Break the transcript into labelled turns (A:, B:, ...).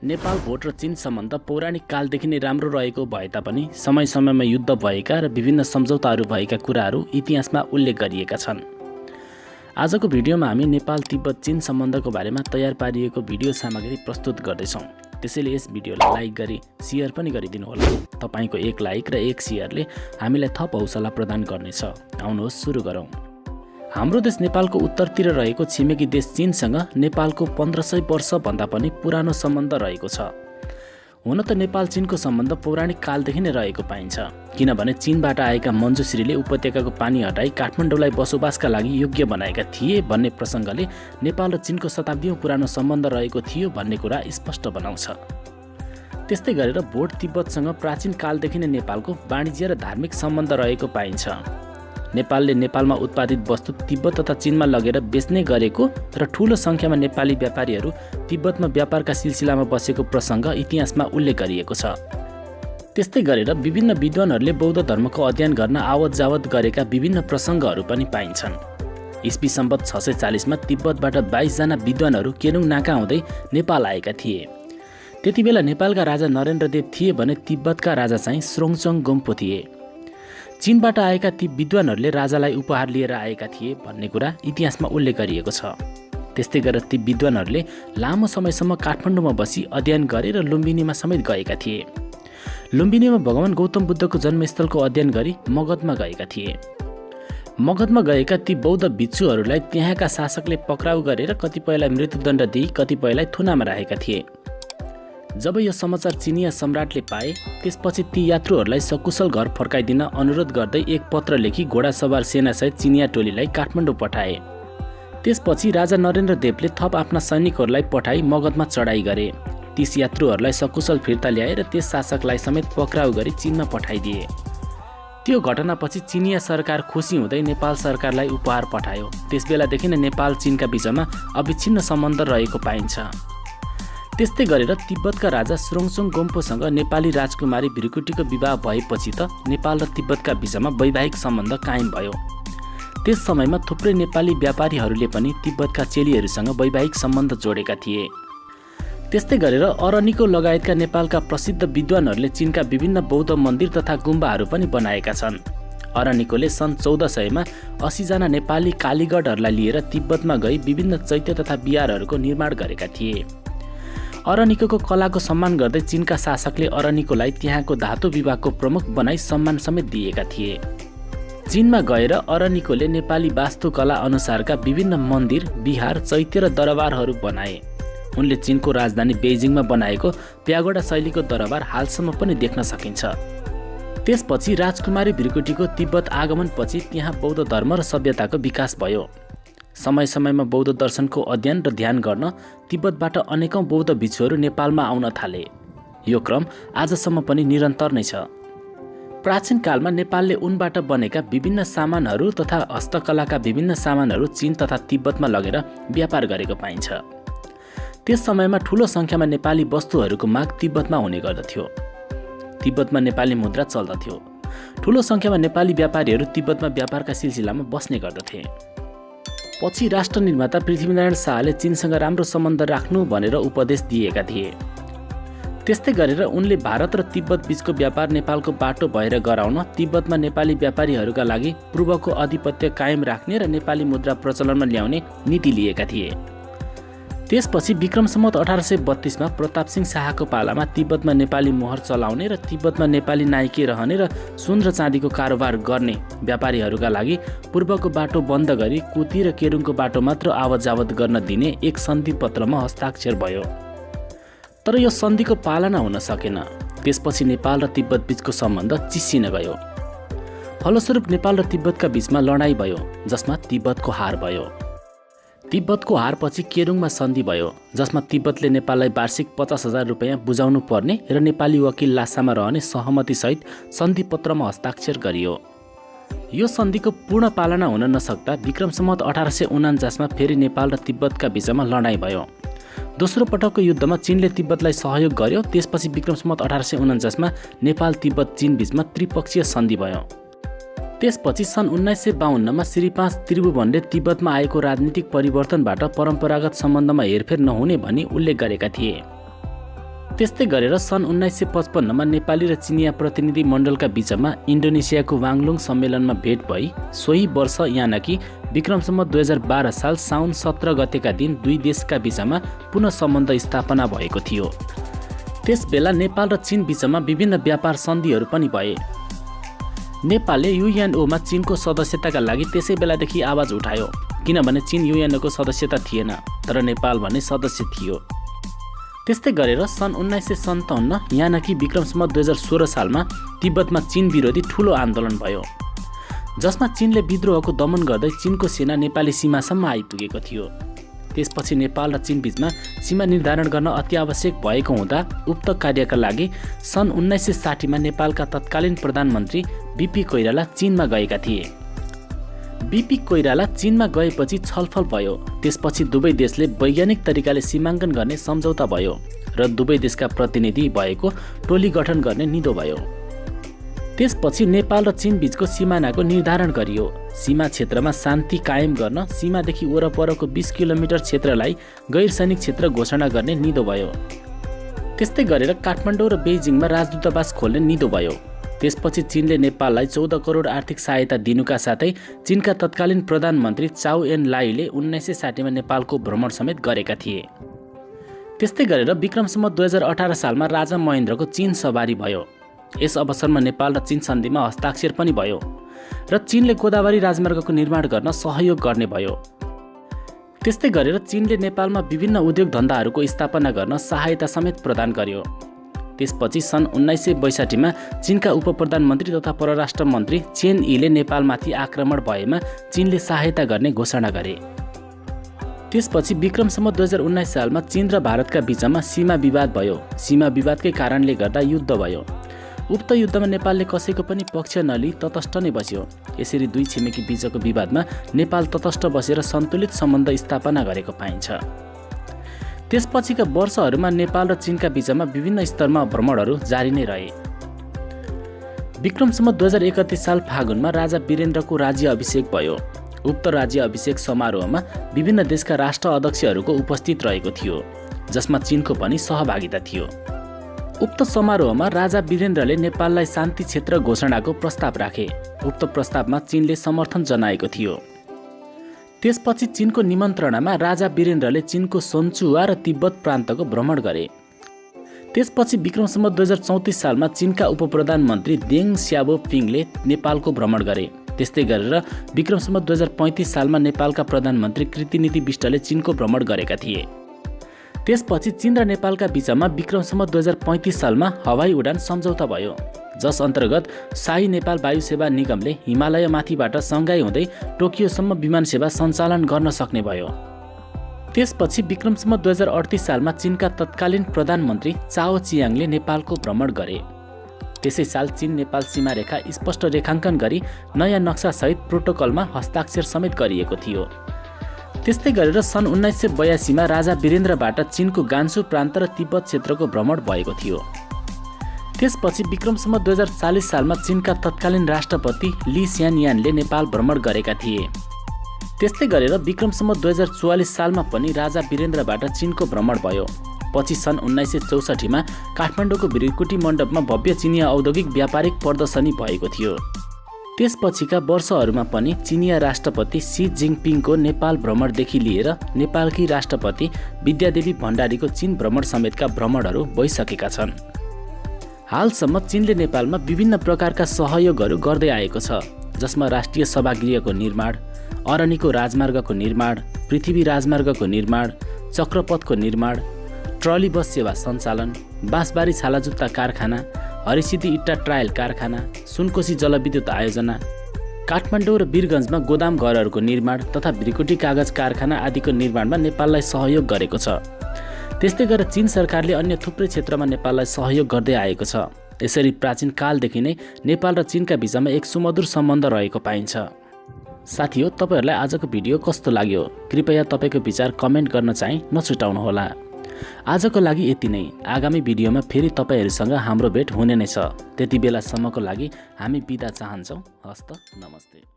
A: Nepal vote र चीन सम्बन्ध पौराणिक कालदेखि नै राम्रो रहेको भए तापनि समय समयमा युद्ध भएका र विभिन्न सम्झौताहरू भएका कुराहरू इतिहासमा उल्लेख गरिएका छन्। आजको भिडियोमा हामी नेपाल तिब्बत चीन सम्बन्धको बारेमा तयार पारिएको भिडियो सामग्री प्रस्तुत गर्दैछौँ। त्यसैले यस भिडियोलाई लाइक गरी शेयर पनि गरिदिनुहोला। तपाईको एक लाइक र एक शेयरले हामीलाई थप हौसला प्रदान गर्नेछ। आउनुहोस् सुरु गरौँ। हाम्रो देश नेपालको उत्तरतिर रहेको छिमेकी देश चीनसँग नेपालको 1500 वर्षभन्दा पनि पुरानो सम्बन्ध रहेको छ। हुन त नेपाल चीनको सम्बन्ध पौराणिक कालदेखि नै रहेको पाइन्छ, किनभने चीनबाट आएका मञ्जुश्रीले उपत्यकाको पानी हटाई काठमाडौँलाई बसोबासका लागि योग्य बनाएका थिए भन्ने प्रसङ्गले नेपाल र चीनको शताब्दीौँ पुरानो सम्बन्ध रहेको थियो भन्ने कुरा स्पष्ट बनाउँछ। त्यस्तै गरेर भोट तिब्बतसँग प्राचीन कालदेखि नै नेपालको वाणिज्य र धार्मिक सम्बन्ध रहेको पाइन्छ। नेपालले नेपालमा उत्पादित वस्तु तिब्बत तथा चीनमा लगेर बेच्ने गरेको र ठूलो सङ्ख्यामा नेपाली व्यापारीहरू तिब्बतमा व्यापारका सिलसिलामा बसेको प्रसङ्ग इतिहासमा उल्लेख गरिएको छ। त्यस्तै गरेर विभिन्न विद्वानहरूले बौद्ध धर्मको अध्ययन गर्न आवत जावत गरेका विभिन्न प्रसङ्गहरू पनि पाइन्छन्। ईस्वी सम्वत 640 मा तिब्बतबाट 22 जना विद्वानहरू केरुङ नाका हुँदै नेपाल आएका थिए। त्यतिबेला नेपालका राजा नरेन्द्रदेव थिए भने तिब्बतका राजा चाहिँ स्रोङचङ गोम्पो थिए। चीनबाट आएका ती विद्वानहरूले राजालाई उपहार लिएर आएका थिए भन्ने कुरा इतिहासमा उल्लेख गरिएको छ। त्यस्तै गरेर ती विद्वानहरूले लामो समयसम्म काठमाडौँमा बसी अध्ययन गरेर लुम्बिनीमा समेत गएका थिए। लुम्बिनीमा भगवान गौतम बुद्धको जन्मस्थलको अध्ययन गरी मगधमा गएका थिए। मगधमा गएका ती बौद्ध भिक्षुहरूलाई त्यहाँका शासकले पक्राउ गरेर कतिपयलाई मृत्युदण्ड दिई कतिपयलाई थुनामा राखेका थिए। जब यो समाचार चिनिया सम्राटले पाए, त्यसपछि ती यात्रुहरूलाई सकुशल घर फर्काइदिन अनुरोध गर्दै एक पत्र लेखी घोडासवार सेनासहित चिनिया टोलीलाई काठमाडौँ पठाए। त्यसपछि राजा नरेन्द्र देवले थप आफ्ना सैनिकहरूलाई पठाई मगधमा चढाई गरे। 30 यात्रुहरूलाई सकुशल फिर्ता ल्याएर त्यस शासकलाई समेत पक्राउ गरी चीनमा पठाइदिए। त्यो घटनापछि चिनिया सरकार खुसी हुँदै नेपाल सरकारलाई उपहार पठायो। त्यसबेलादेखि नै नेपाल चीनका बीचमा अविच्छिन्न सम्बन्ध रहेको पाइन्छ। त्यस्तै गरेर तिब्बतका राजा स्रोङचङ गोम्पोसँग नेपाली राजकुमारी भृकुटीको विवाह भएपछि त नेपाल र तिब्बतका बीचमा वैवाहिक सम्बन्ध कायम भयो। त्यस समयमा थुप्रै नेपाली व्यापारीहरूले पनि तिब्बतका चेलीहरूसँग वैवाहिक सम्बन्ध जोडेका थिए। त्यस्तै गरेर अरनिको लगायतका नेपालका प्रसिद्ध विद्वानहरूले चीनका विभिन्न बौद्ध मन्दिर तथा गुम्बाहरू पनि बनाएका छन्। अरनिकोले सन् 1400 मा 80 जना नेपाली कालीगढहरूलाई लिएर तिब्बतमा गई विभिन्न चैत्य तथा बिहारहरूको निर्माण गरेका थिए। अरनिकोको कलाको सम्मान गर्दै चीनका शासकले अरनिकोलाई त्यहाँको धातु विभागको प्रमुख बनाई सम्मान समेत दिएका थिए। चीनमा गएर अरनिकोले नेपाली वास्तुकला अनुसारका विभिन्न मन्दिर, विहार, चैत्य र दरबारहरू बनाए। उनले चीनको राजधानी बेइजिङमा बनाएको प्यागोडा शैलीको दरबार हालसम्म पनि देख्न सकिन्छ। त्यसपछि राजकुमारी भृकुटीको तिब्बत आगमनपछि त्यहाँ बौद्ध धर्म र सभ्यताको विकास भयो। समय समयमा बौद्ध दर्शनको अध्ययन र ध्यान गर्न तिब्बतबाट अनेकौं बौद्ध भिक्षुहरू नेपालमा आउन थाले। यो क्रम आजसम्म पनि निरन्तर नै छ। प्राचीन कालमा नेपालले उनबाट बनेका विभिन्न सामानहरू तथा हस्तकलाका विभिन्न सामानहरू चीन तथा तिब्बतमा लगेर व्यापार गरेको पाइन्छ। त्यस समयमा ठूलो सङ्ख्यामा नेपाली वस्तुहरूको माग तिब्बतमा हुने गर्दथ्यो। तिब्बतमा नेपाली मुद्रा चल्दथ्यो। ठूलो सङ्ख्यामा नेपाली व्यापारीहरू तिब्बतमा व्यापारका सिलसिलामा बस्ने गर्दथे। पछि राष्ट्र निर्माता पृथ्वीनारायण शाहले चीनसँग राम्रो सम्बन्ध राख्नु भनेर उपदेश दिएका थिए। त्यस्तै गरेर उनले भारत र तिब्बत बीचको व्यापार नेपालको बाटो भएर गराउन तिब्बतमा नेपाली व्यापारीहरूका लागि पूर्वको आधिपत्य कायम राख्ने र नेपाली मुद्रा प्रचलनमा ल्याउने नीति लिएका थिए। त्यसपछि विक्रम सम्वत 1832 मा प्रताप सिंह शाहको पालामा तिब्बतमा नेपाली मोहर चलाउने र तिब्बतमा नेपाली नाइके रहने र सुन र चाँदीको कारोबार गर्ने व्यापारीहरूका लागि पूर्वको बाटो बन्द गरी कुती र केरुङको बाटो मात्र आवत जावत गर्न दिने एक सन्धि पत्रमा हस्ताक्षर भयो। तर यो सन्धिको पालना हुन सकेन। त्यसपछि नेपाल र तिब्बत बीचको सम्बन्ध चिस्सिन गयो। फलस्वरूप नेपाल र तिब्बतका बीचमा लडाईँ भयो, जसमा तिब्बतको हार भयो। तिब्बतको हारपछि केरुङमा सन्धि भयो, जसमा तिब्बतले नेपाललाई वार्षिक 50,000 रुपैयाँ बुझाउनु पर्ने र नेपाली वकिल लासामा रहने सहमतिसहित सन्धि पत्रमा हस्ताक्षर गरियो। यो सन्धिको पूर्ण पालना हुन नसक्दा विक्रम सम्वत 1849 मा फेरि नेपाल र तिब्बतका बीचमा लडाईँ भयो। दोस्रो पटकको युद्धमा चीनले तिब्बतलाई सहयोग गर्यो। त्यसपछि विक्रम सम्वत 1849 मा नेपाल तिब्बत चीन बीचमा त्रिपक्षीय सन्धि भयो। त्यसपछि सन् 1952 मा श्री 5 त्रिभुवनले तिब्बतमा आएको राजनीतिक परिवर्तनबाट परम्परागत सम्बन्धमा हेरफेर नहुने भनी उल्लेख गरेका थिए। त्यस्तै गरेर सन् 1955 मा नेपाली र चिनिया प्रतिनिधि मण्डलका बीचमा इन्डोनेसियाको वाङलुङ सम्मेलनमा भेट भई सोही वर्ष यानाकि विक्रमसम्म 2012 साल साउन 17 गतेका दिन दुई देशका बीचमा पुनः सम्बन्ध स्थापना भएको थियो। त्यसबेला नेपाल र चीन बीचमा विभिन्न व्यापार सन्धिहरू पनि भए। नेपालले युएनओमा चीनको सदस्यताका लागि त्यसै बेलादेखि आवाज उठायो, किनभने चीन युएनओको सदस्यता थिएन, तर नेपाल भने सदस्य थियो। त्यस्तै गरेर सन् 1957 यानाकि विक्रमसम्म 2016 सालमा तिब्बतमा चीन विरोधी ठूलो आन्दोलन भयो, जसमा चीनले विद्रोहको दमन गर्दै चीनको सेना नेपाली सीमासम्म आइपुगेको थियो। त्यसपछि नेपाल र चीन बीचमा सीमा निर्धारण गर्न अत्यावश्यक भएको हुँदा उक्त कार्यका लागि सन् 1960 मा नेपालका तत्कालीन प्रधानमन्त्री बीपी कोइराला चीनमा गएका थिए। बीपी कोइराला चीनमा गएपछि छलफल भयो। त्यसपछि दुवै देशले वैज्ञानिक तरिकाले सीमाङ्कन गर्ने सम्झौता भयो र दुवै देशका प्रतिनिधि भएको टोली गठन गर्ने निधो भयो। त्यसपछि नेपाल र चीन बीचको सिमानाको निर्धारण गरियो। सीमा क्षेत्रमा शान्ति कायम गर्न सीमादेखि वरपरको 20 किलोमिटर क्षेत्रलाई गैर सैनिक क्षेत्र घोषणा गर्ने निधो भयो। त्यस्तै गरेर काठमाडौँ र बेइजिङमा राजदूतावास खोल्ने निधो भयो। त्यसपछि चीनले नेपाललाई 14 करोड आर्थिक सहायता दिनुका साथै चीनका तत्कालीन प्रधानमन्त्री चाउ एन लाईले 1960 मा नेपालको भ्रमण समेत गरेका थिए। त्यस्तै गरेर विक्रमसम्म 2018 सालमा राजा महेन्द्रको चीन सवारी भयो। यस अवसरमा नेपाल र चीन सन्धिमा हस्ताक्षर पनि भयो र चीनले गोदावरी राजमार्गको निर्माण गर्न सहयोग गर्ने भयो। त्यस्तै गरेर चीनले नेपालमा विभिन्न उद्योग धन्दाहरूको स्थापना गर्न सहायता समेत प्रदान गर्यो। त्यसपछि सन् 1962 मा चीनका उपप्रधानमन्त्री तथा परराष्ट्र मन्त्री चेन यीले नेपालमाथि आक्रमण भएमा चीनले सहायता गर्ने घोषणा गरे। त्यसपछि विक्रमसम्म 2019 सालमा चीन र भारतका बीचमा सीमा विवाद भयो। सीमा विवादकै कारणले गर्दा युद्ध भयो। उक्त युद्धमा नेपालले कसैको पनि पक्ष नलिई तटस्थ नै बस्यो। यसरी दुई छिमेकी बीचको विवादमा नेपाल तटस्थ बसेर सन्तुलित सम्बन्ध स्थापना गरेको पाइन्छ। त्यसपछिका वर्षहरूमा नेपाल र चीनका बीचमा विभिन्न स्तरमा भ्रमणहरू जारी नै रहे। विक्रमसम्म 2031 साल फागुनमा राजा वीरेन्द्रको राज्य अभिषेक भयो। उक्त राज्य अभिषेक समारोहमा विभिन्न देशका राष्ट्र अध्यक्षहरूको उपस्थित रहेको थियो, जसमा चीनको पनि सहभागिता थियो। उक्त समारोहमा राजा वीरेन्द्रले नेपाललाई शान्ति क्षेत्र घोषणाको प्रस्ताव राखे। उक्त प्रस्तावमा चीनले समर्थन जनाएको थियो। त्यसपछि चीनको निमन्त्रणामा राजा वीरेन्द्रले चीनको सोनचुवा र तिब्बत प्रान्तको भ्रमण गरे। त्यसपछि विक्रमसम्म 2034 सालमा चीनका उपप्रधानमन्त्री देङ स्याओपिङले नेपालको भ्रमण गरे। त्यस्तै गरेर विक्रमसम्म 2035 सालमा नेपालका प्रधानमन्त्री कृतिनिधि बिष्टले चीनको भ्रमण गरेका थिए। त्यसपछि चीन र नेपालका बीचमा विक्रमसम्म 2035 सालमा हवाई उडान सम्झौता भयो, जस अन्तर्गत शाही नेपाल वायु सेवा निगमले हिमालय माथिबाट सङ्घाई हुँदै टोकियोसम्म विमान सेवा सञ्चालन गर्न सक्ने भयो। त्यसपछि विक्रमसम्म 2038 सालमा चीनका तत्कालीन प्रधानमन्त्री चाओ चियाङले नेपालको भ्रमण गरे। त्यसै साल चीन नेपाल सीमा रेखा स्पष्ट रेखाङ्कन गरी नयाँ नक्सासहित प्रोटोकलमा हस्ताक्षर समेत गरिएको थियो। त्यस्तै गरेर सन् 1982 मा राजा वीरेन्द्रबाट चीनको गान्सु प्रान्त र तिब्बत क्षेत्रको भ्रमण भएको थियो। त्यसपछि विक्रमसम्म 2040 सालमा चीनका तत्कालीन राष्ट्रपति ली स्यानयानले नेपाल भ्रमण गरेका थिए। त्यस्तै गरेर विक्रमसम्म 2044 सालमा पनि राजा वीरेन्द्रबाट चीनको भ्रमण भयो। पछि सन् 1964 मा काठमाडौँको भृकुटी मण्डपमा भव्य चिनिया औद्योगिक व्यापारिक प्रदर्शनी भएको थियो। त्यसपछिका वर्षहरूमा पनि चिनिया राष्ट्रपति सी जिङपिङको नेपाल भ्रमणदेखि लिएर नेपालकी राष्ट्रपति विद्यादेवी भण्डारीको चीन भ्रमण समेतका भ्रमणहरू भइसकेका छन्। हालसम्म चीनले नेपालमा विभिन्न प्रकारका सहयोगहरू गर्दै आएको छ, जसमा राष्ट्रिय सभागृहको निर्माण, अरनिको राजमार्गको निर्माण, पृथ्वी राजमार्गको निर्माण, चक्रपथको निर्माण, ट्रली बस सेवा सञ्चालन, बाँसबारी छालाजुत्ता कारखाना, हरिसिद्धि इट्टा ट्रायल कारखाना, सुनकोशी जलविद्युत आयोजना, काठमाडौँ र वीरगन्जमा गोदाम घरहरूको निर्माण तथा भृकुटी कागज कारखाना आदिको निर्माणमा नेपाललाई सहयोग गरेको छ। त्यस्तै गरेर चीन सरकारले अन्य थुप्रै क्षेत्रमा नेपाललाई सहयोग गर्दै आएको छ। यसरी प्राचीन कालदेखि नै नेपाल र चीनका बीचमा एक सुमधुर सम्बन्ध रहेको पाइन्छ। साथीहो, तपाईहरुलाई आजको भिडियो कस्तो लाग्यो? कृपया तपाईको विचार कमेन्ट गर्न चाहिँ नछुटाउनुहोला। आजको लागि यति नै। आगामी भिडियोमा फेरि तपाईहरुसँग हाम्रो भेट हुने नै छ। त्यति बेलासम्मको लागि हामी बिदा चाहन्छौँ। हस्त नमस्ते।